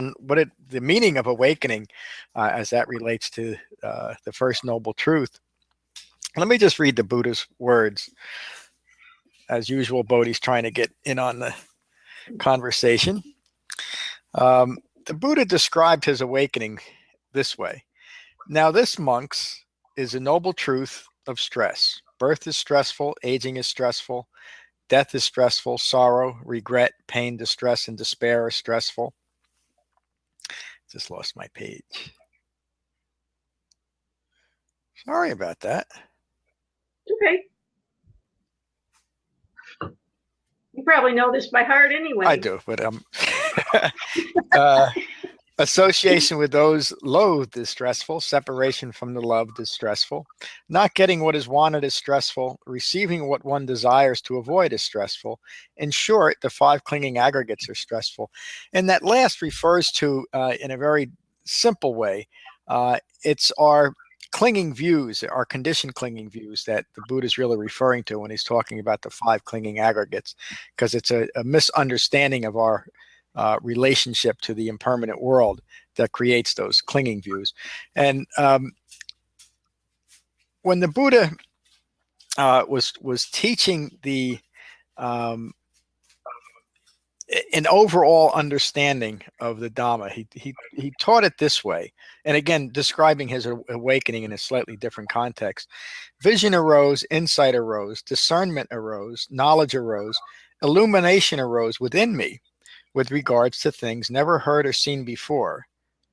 the meaning of awakening as that relates to the first noble truth. Let me just read the Buddha's words. As usual, Bodhi's trying to get in on the conversation. The Buddha described his awakening this way. Now this, monks, is a noble truth of stress. Birth is stressful, aging is stressful, death is stressful, sorrow, regret, pain, distress, and despair are stressful. Just lost my page. Sorry about that. Okay. You probably know this by heart anyway. I do, but association with those loathed is stressful. Separation from the loved is stressful. Not getting what is wanted is stressful. Receiving what one desires to avoid is stressful. In short, the 5 clinging aggregates are stressful. And that last refers to, in a very simple way, it's our clinging views, our conditioned clinging views that the Buddha is really referring to when he's talking about the 5 clinging aggregates, because it's a misunderstanding of our relationship to the impermanent world that creates those clinging views. And when the Buddha was teaching the an overall understanding of the Dhamma, he taught it this way. And again, describing his awakening in a slightly different context. Vision arose, insight arose, discernment arose, knowledge arose, illumination arose within me with regards to things never heard or seen before.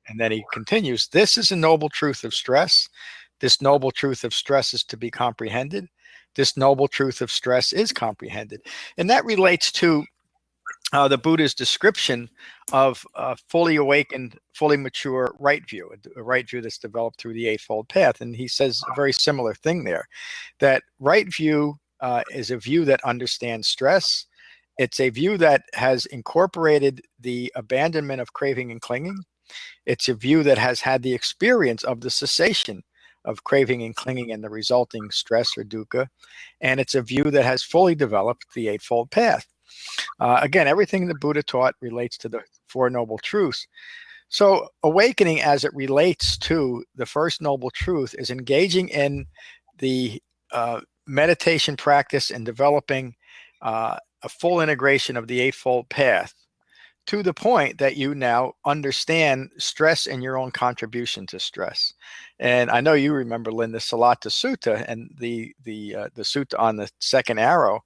And then he continues, this is a noble truth of stress. This noble truth of stress is to be comprehended. This noble truth of stress is comprehended. And that relates to the Buddha's description of fully awakened, fully mature right view, a right view that's developed through the Eightfold Path. And he says a very similar thing there, that right view is a view that understands stress. It's a view that has incorporated the abandonment of craving and clinging. It's a view that has had the experience of the cessation of craving and clinging and the resulting stress or dukkha. And it's a view that has fully developed the Eightfold Path. Again, everything the Buddha taught relates to the 4 noble truths. So awakening as it relates to the first noble truth is engaging in the meditation practice and developing a full integration of the Eightfold Path to the point that you now understand stress and your own contribution to stress. And I know you remember, Linda, Salata Sutta and the sutta on the second arrow.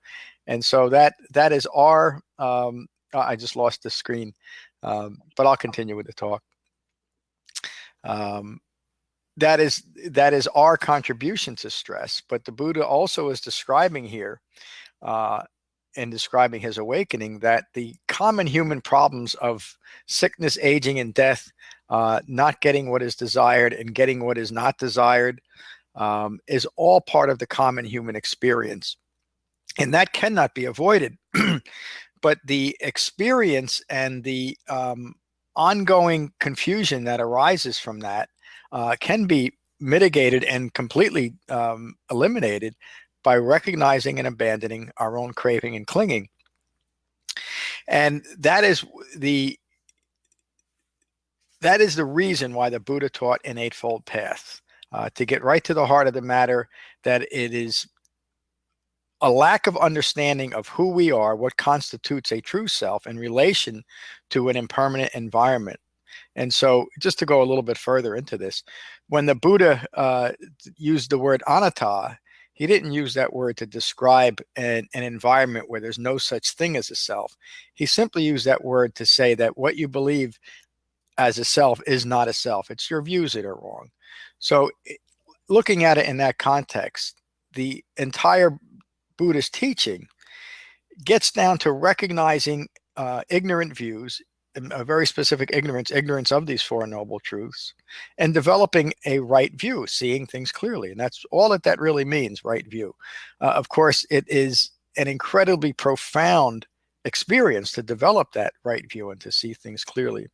And so that is our, I just lost the screen, but I'll continue with the talk. That is our contribution to stress. But the Buddha also is describing here, in describing his awakening, that the common human problems of sickness, aging, and death, not getting what is desired and getting what is not desired, is all part of the common human experience. And that cannot be avoided. But the experience and the ongoing confusion that arises from that can be mitigated and completely eliminated by recognizing and abandoning our own craving and clinging. And that is the reason why the Buddha taught an Eightfold Path, to get right to the heart of the matter, that it is a lack of understanding of who we are, what constitutes a true self in relation to an impermanent environment. And so just to go a little bit further into this, when the Buddha used the word anatta, he didn't use that word to describe an environment where there's no such thing as a self. He simply used that word to say that what you believe as a self is not a self. It's your views that are wrong. So looking at it in that context, the entire Buddhist teaching gets down to recognizing ignorant views, a very specific ignorance of these 4 noble truths, and developing a right view, seeing things clearly. And that's all that really means, right view. Of course, it is an incredibly profound experience to develop that right view and to see things clearly.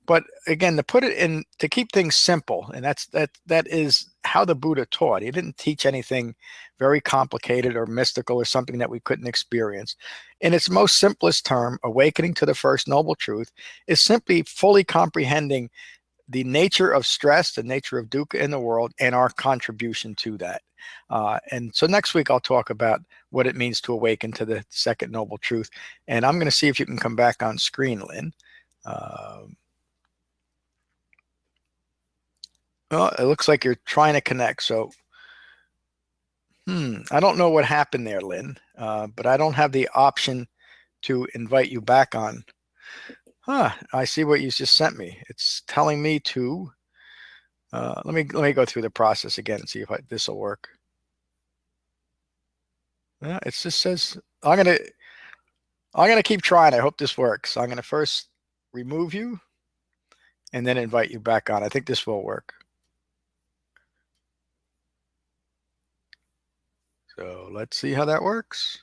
But again, to put it in, to keep things simple, and that is how the Buddha taught. He didn't teach anything very complicated or mystical or something that we couldn't experience. In its most simplest term, awakening to the first noble truth is simply fully comprehending the nature of stress, the nature of dukkha in the world, and our contribution to that. And so next week I'll talk about what it means to awaken to the second noble truth. And I'm going to see if you can come back on screen, Lynn. Well, it looks like you're trying to connect. So, I don't know what happened there, Lynn, but I don't have the option to invite you back on. I see what you just sent me. It's telling me to. Let me go through the process again and see if this will work. Yeah, it just says I'm gonna keep trying. I hope this works. So I'm gonna first remove you and then invite you back on. I think this will work. So let's see how that works.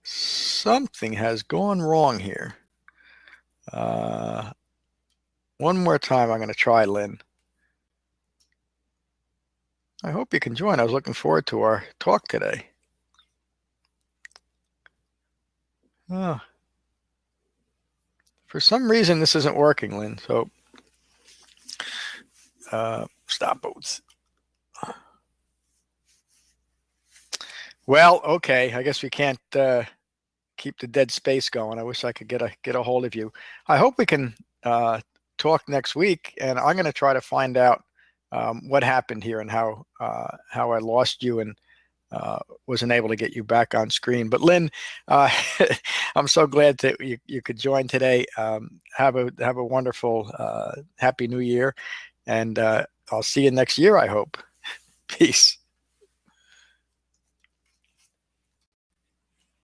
Something has gone wrong here. One more time, I'm going to try, Lynn. I hope you can join. I was looking forward to our talk today. For some reason, this isn't working, Lynn. So stop boats. Well, okay. I guess we can't keep the dead space going. I wish I could get a hold of you. I hope we can talk next week, and I'm going to try to find out what happened here and how I lost you and wasn't able to get you back on screen. But Lynn, I'm so glad that you could join today. Have a wonderful Happy New Year, and I'll see you next year, I hope. Peace.